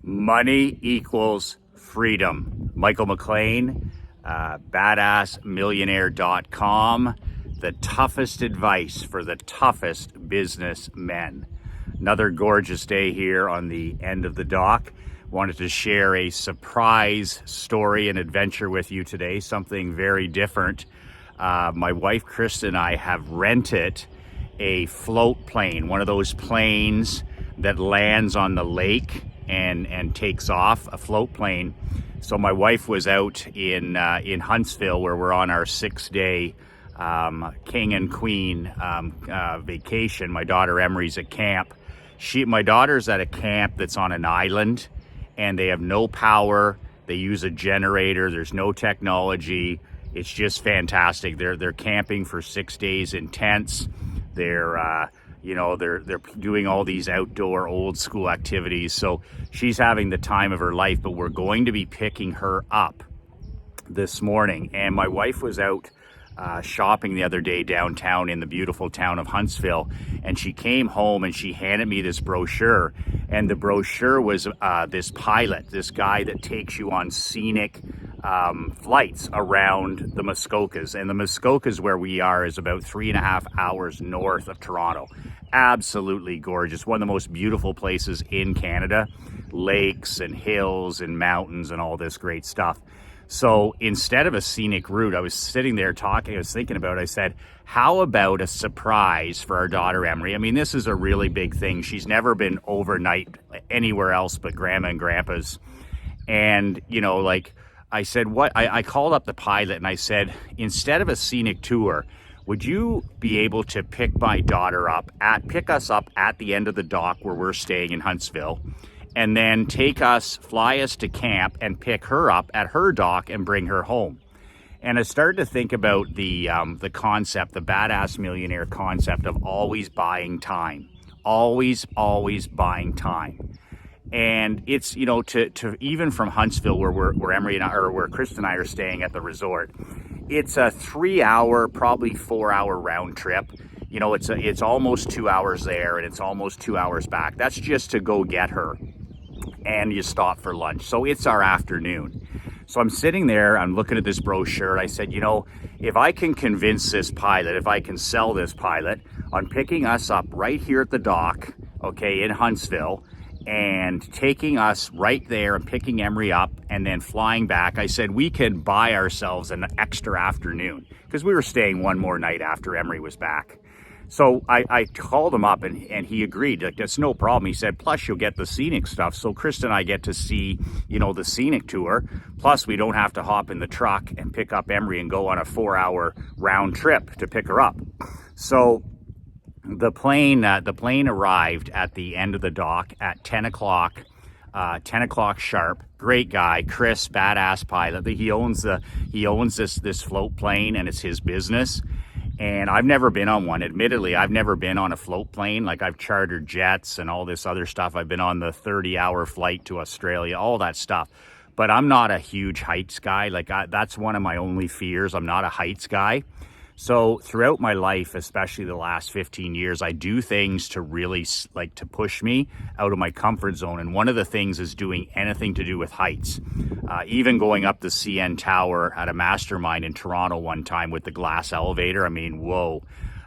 Money equals freedom. Michael McLean, BadAssMillionaire.com. The toughest advice for the toughest businessmen. Another gorgeous day here on the end of the dock. Wanted to share a surprise story and adventure with you today, something very different. My wife, Krista, and I have rented a float plane, one of those planes that lands on the lake and takes off, a float plane. So my wife was out in Huntsville, where we're on our 6-day king and queen vacation. My daughter Emery's at camp. My daughter's at a camp that's on an island, and they have no power. They use a generator. There's no technology. It's just fantastic. They're camping for 6 days in tents. They're doing all these outdoor old school activities. So she's having the time of her life, but we're going to be picking her up this morning. And my wife was out shopping the other day downtown in the beautiful town of Huntsville, and she came home and she handed me this brochure, and the brochure was this pilot, this guy that takes you on scenic flights around the Muskokas. And the Muskokas, where we are, is about 3.5 hours north of Toronto. Absolutely gorgeous. One of the most beautiful places in Canada. Lakes and hills and mountains and all this great stuff. So instead of a scenic route, I was sitting there talking, I was thinking about it. I said, how about a surprise for our daughter Emery? I mean, this is a really big thing. She's never been overnight anywhere else but grandma and grandpa's. And, I said, I called up the pilot and I said, instead of a scenic tour, would you be able to pick my daughter up pick us up at the end of the dock where we're staying in Huntsville, and then fly us to camp and pick her up at her dock and bring her home? And I started to think about the concept, the badass millionaire concept of always buying time, always buying time. And it's, to even from Huntsville, where Emery and I, or where Krista and I are staying at the resort, it's a 3-hour, probably 4-hour round trip. It's almost 2 hours there and it's almost 2 hours back. That's just to go get her. And you stop for lunch. So it's our afternoon. So I'm sitting there, I'm looking at this brochure, and I said, if I can convince this pilot, if I can sell this pilot on picking us up right here at the dock, okay, in Huntsville, and taking us right there and picking Emery up and then flying back, I said we could buy ourselves an extra afternoon because we were staying one more night after Emery was back. So I called him up and he agreed. Like, that's no problem. He said, plus you'll get the scenic stuff. So Krista and I get to see, the scenic tour. Plus we don't have to hop in the truck and pick up Emery and go on a 4-hour round trip to pick her up. So the plane arrived at the end of the dock at 10 o'clock sharp. Great guy, Chris, badass pilot. He owns this float plane, and it's his business. And I've never been on one. Admittedly, I've never been on a float plane. Like, I've chartered jets and all this other stuff. I've been on the 30-hour flight to Australia, all that stuff. But I'm not a huge heights guy. That's one of my only fears. I'm not a heights guy. So throughout my life, especially the last 15 years, I do things to really to push me out of my comfort zone. And one of the things is doing anything to do with heights. Even going up the CN Tower at a mastermind in Toronto one time with the glass elevator. I mean, whoa.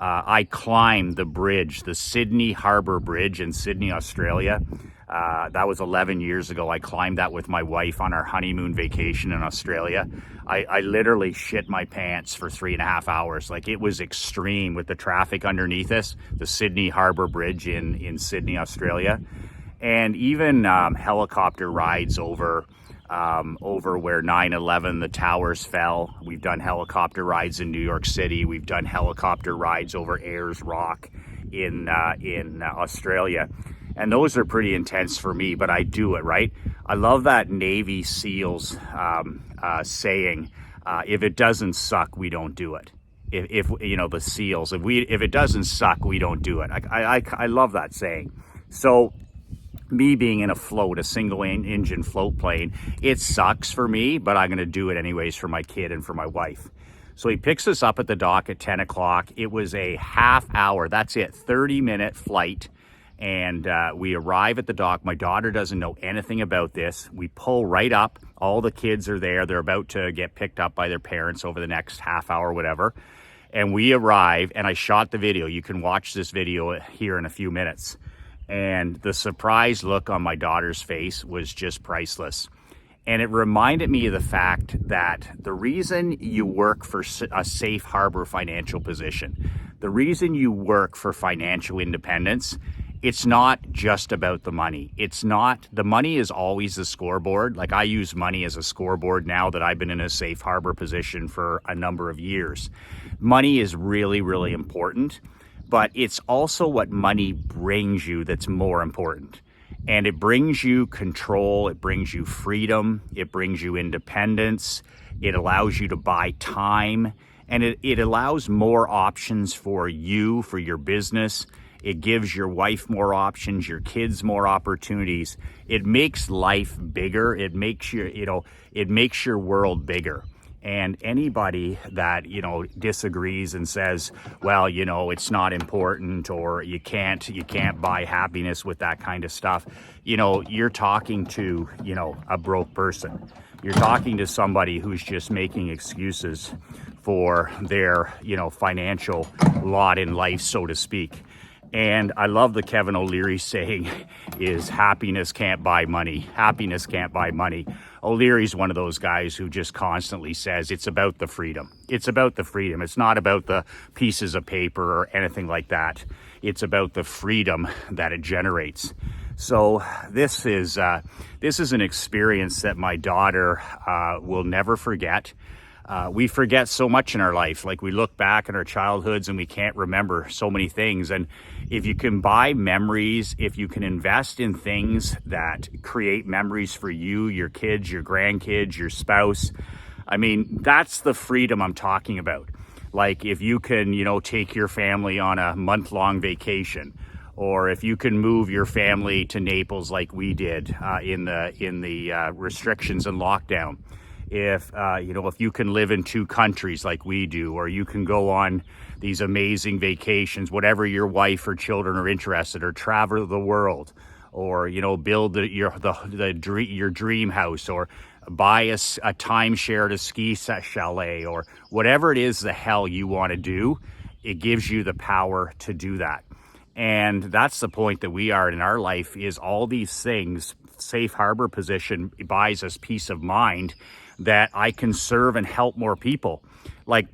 I climbed the bridge, the Sydney Harbour Bridge in Sydney, Australia. That was 11 years ago. I climbed that with my wife on our honeymoon vacation in Australia. I literally shit my pants for 3.5 hours. It was extreme with the traffic underneath us, the Sydney Harbour Bridge in Sydney, Australia. And even helicopter rides over where 9/11, the towers fell. We've done helicopter rides in New York City. We've done helicopter rides over Ayers Rock in Australia. And those are pretty intense for me, but I do it, right? I love that Navy SEALs saying, if it doesn't suck, we don't do it. If the SEALs, if it doesn't suck, we don't do it. I love that saying. So me being in a single engine float plane, it sucks for me, but I'm going to do it anyways for my kid and for my wife. So he picks us up at the dock at 10 o'clock. It was a half hour, that's it, 30-minute flight And we arrive at the dock. My daughter doesn't know anything about this. We pull right up. All the kids are there. They're about to get picked up by their parents over the next half hour, whatever. And we arrive, and I shot the video. You can watch this video here in a few minutes. And the surprised look on my daughter's face was just priceless. And it reminded me of the fact that the reason you work for a safe harbor financial position, the reason you work for financial independence, it's not just about the money. The money is always the scoreboard. Like, I use money as a scoreboard now that I've been in a safe harbor position for a number of years. Money is really, really important, but it's also what money brings you that's more important. And it brings you control, it brings you freedom, it brings you independence, it allows you to buy time, and it allows more options for you, for your business. It gives your wife more options, your kids more opportunities. It makes life bigger. It makes your world bigger. And anybody that, disagrees and says, well, it's not important, or you can't buy happiness with that kind of stuff, you're talking to, a broke person. You're talking to somebody who's just making excuses for their, financial lot in life, so to speak. And I love the Kevin O'Leary saying is happiness can't buy money. Happiness can't buy money. O'Leary's one of those guys who just constantly says it's about the freedom. It's about the freedom. It's not about the pieces of paper or anything like that. It's about the freedom that it generates. So this is an experience that my daughter will never forget. We forget so much in our life. Like, we look back in our childhoods and we can't remember so many things. And if you can buy memories, if you can invest in things that create memories for you, your kids, your grandkids, your spouse, that's the freedom I'm talking about. Like, if you can, take your family on a month-long vacation, or if you can move your family to Naples like we did in the restrictions and lockdown. If you can live in 2 countries like we do, or you can go on these amazing vacations, whatever your wife or children are interested, or travel the world, or, build your dream house, or buy a timeshare at a ski chalet, or whatever it is the hell you want to do, it gives you the power to do that. And that's the point that we are in our life, is all these things. Safe harbor position buys us peace of mind that I can serve and help more people. Like,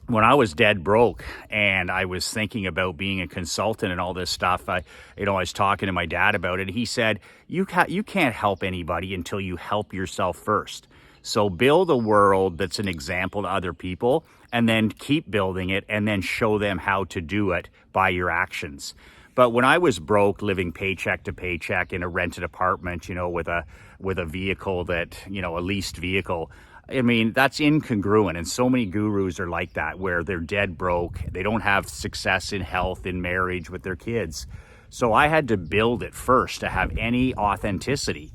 when I was dead broke and I was thinking about being a consultant and all this stuff, I was talking to my dad about it. He said, you can't help anybody until you help yourself first. So build a world that's an example to other people, and then keep building it, and then show them how to do it by your actions. But when I was broke, living paycheck to paycheck in a rented apartment, with a vehicle that, a leased vehicle, that's incongruent. And so many gurus are like that, where they're dead broke. They don't have success in health, in marriage, with their kids. So I had to build it first to have any authenticity,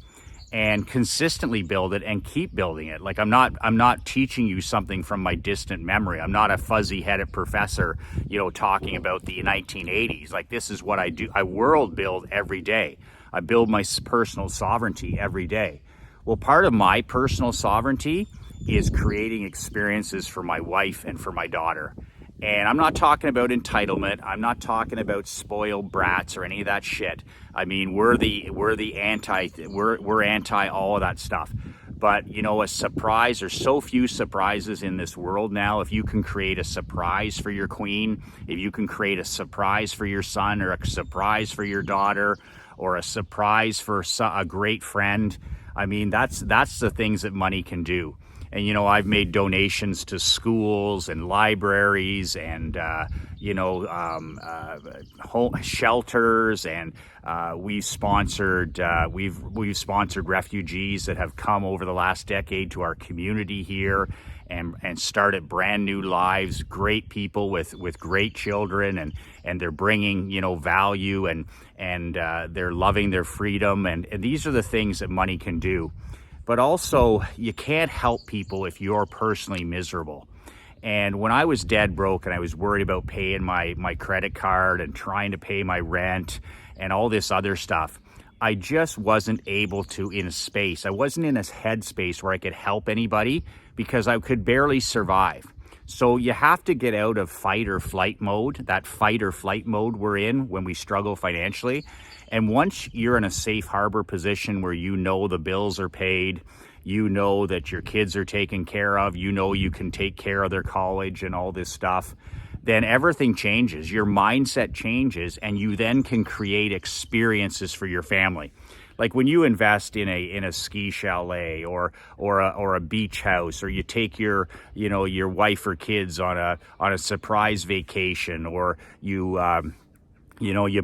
and consistently build it and keep building it. Like, I'm not teaching you something from my distant memory. I'm not a fuzzy-headed professor, talking about the 1980s. Like, this is what I do. I world build every day. I build my personal sovereignty every day. Well, part of my personal sovereignty is creating experiences for my wife and for my daughter. And I'm not talking about entitlement. I'm not talking about spoiled brats or any of that shit. We're anti all of that stuff. But, a surprise, there's so few surprises in this world now. If you can create a surprise for your queen, if you can create a surprise for your son, or a surprise for your daughter, or a surprise for a great friend, that's the things that money can do. And, I've made donations to schools and libraries and, shelters, and we've sponsored refugees that have come over the last decade to our community here and started brand new lives, great people with great children, and they're bringing, value, and they're loving their freedom. And these are the things that money can do. But also, you can't help people if you're personally miserable. And when I was dead broke and I was worried about paying my credit card and trying to pay my rent and all this other stuff, I just wasn't able to in a space. I wasn't in a headspace where I could help anybody because I could barely survive. So you have to get out of fight or flight mode, that fight or flight mode we're in when we struggle financially. And once you're in a safe harbor position where you know the bills are paid, you know that your kids are taken care of, you know you can take care of their college and all this stuff, then everything changes. Your mindset changes, and you then can create experiences for your family. Like when you invest in a ski chalet or a beach house, or you take your wife or kids on a surprise vacation, or you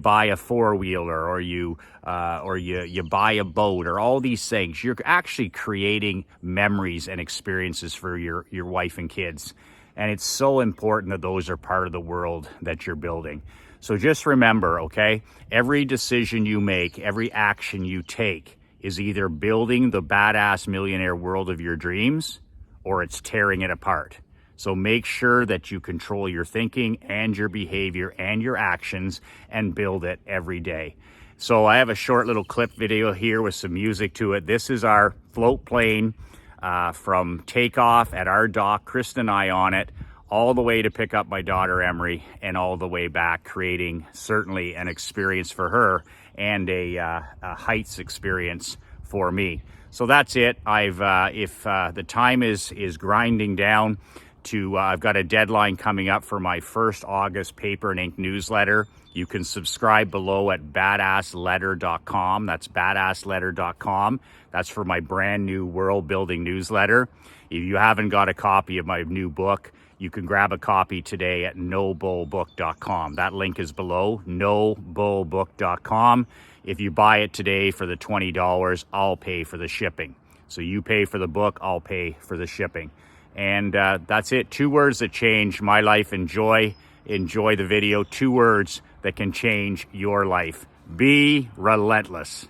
buy a four-wheeler, or you buy a boat, or all these things, you're actually creating memories and experiences for your wife and kids. And it's so important that those are part of the world that you're building. So just remember, okay, every decision you make, every action you take is either building the badass millionaire world of your dreams, or it's tearing it apart. So make sure that you control your thinking and your behavior and your actions and build it every day. So I have a short little clip video here with some music to it. This is our float plane from takeoff at our dock, Kristen and I on it, all the way to pick up my daughter Emery, and all the way back, creating certainly an experience for her and a heights experience for me. So that's it. If the time is grinding down to, I've got a deadline coming up for my first August paper and ink newsletter. You can subscribe below at badassletter.com. That's badassletter.com. That's for my brand new world building newsletter. If you haven't got a copy of my new book, you can grab a copy today at nobullbook.com. That link is below, nobullbook.com. If you buy it today for the $20, I'll pay for the shipping. So you pay for the book, I'll pay for the shipping. And that's it. 2 words that change my life. Enjoy the video. 2 words that can change your life. Be relentless.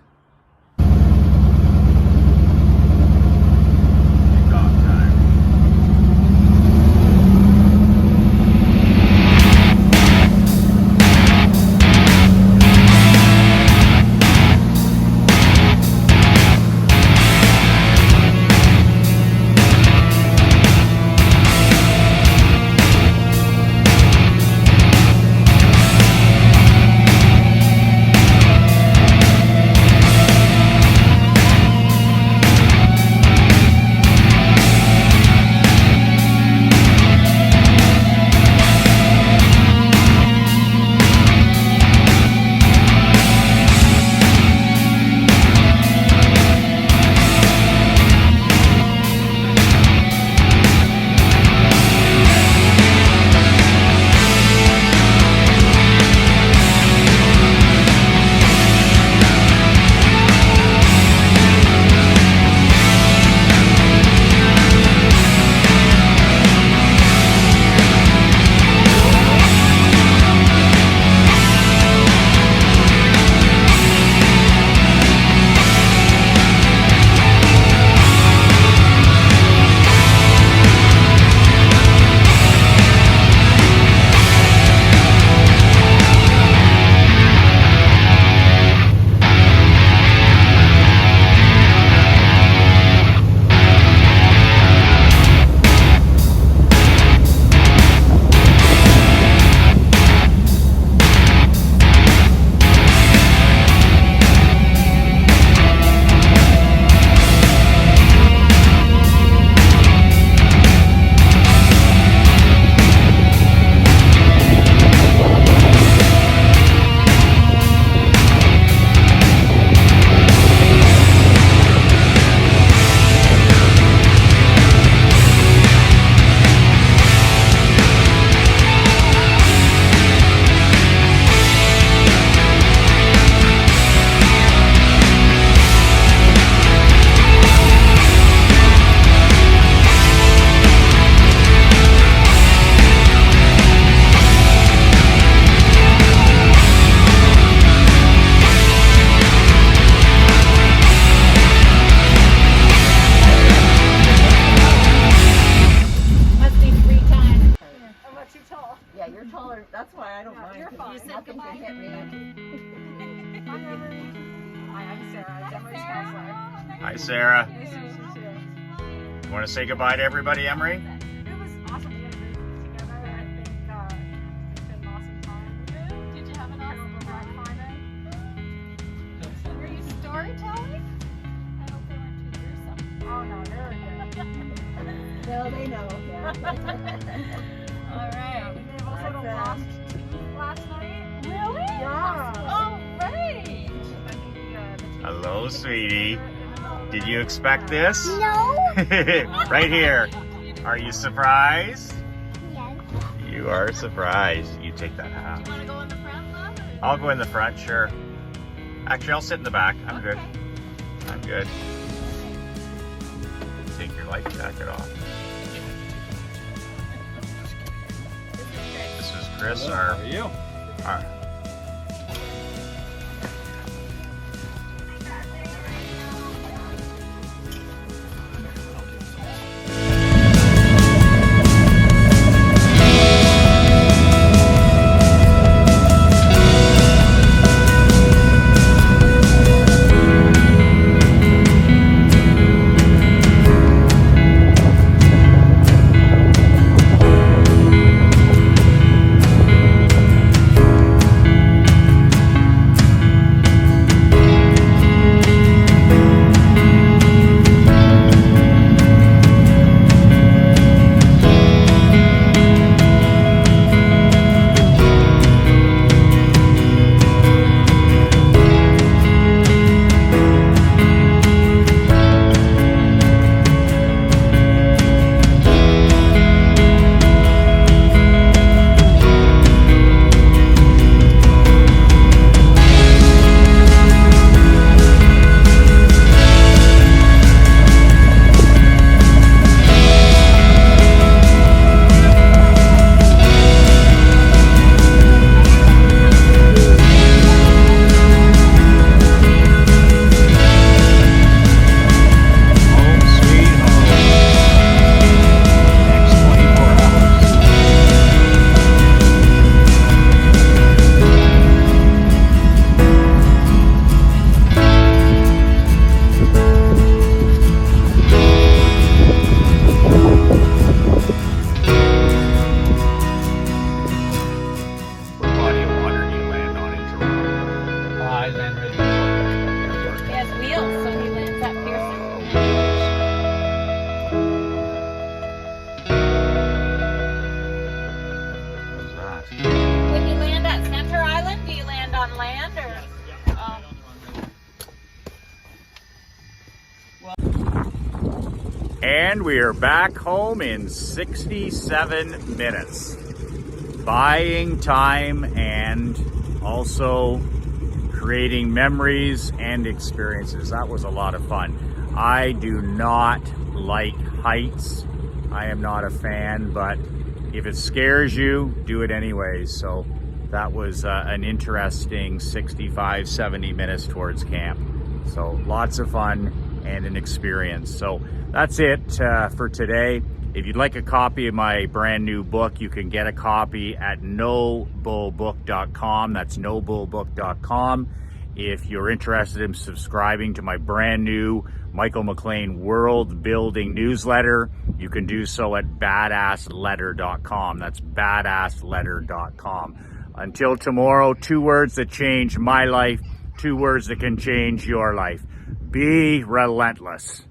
Hi, Sarah. Nice to meet you too. You want to say goodbye to everybody, Emery? It was awesome to get together. I think it's been an awesome time. Did you have an awesome rock climbing? Were you storytelling? I hope they weren't too gruesome. Oh no, they were good. No, they know. Yeah. All right. They've also lost teeth last night. Really? Yeah. Oh, right. Hello, sweetie. Did you expect this? No. Right here. Are you surprised? Yes. You are surprised. You take that hat. You want to go in the front, love? I'll go in the front, sure. Actually, I'll sit in the back. I'm good. I'm good. Take your life jacket off. This is Chris, How are you? our home sweet home. Next 24 hours. What body of water do you land on in Toronto? I land right there. He has wheels, so he lands at Pearson. What's that? When you land at Center Island, do you land on land or? And we are back home in 67 minutes. Buying time and also creating memories and experiences. That was a lot of fun. I do not like heights. I am not a fan, but if it scares you, do it anyways. So that was an interesting 65, 70 minutes towards camp. So lots of fun and an experience. So that's it for today. If you'd like a copy of my brand new book, you can get a copy at nobullbook.com. That's nobullbook.com. If you're interested in subscribing to my brand new Michael McLean World Building newsletter, you can do so at BadAssLetter.com. That's BadAssLetter.com. Until tomorrow, 2 words that change my life, 2 words that can change your life. Be relentless.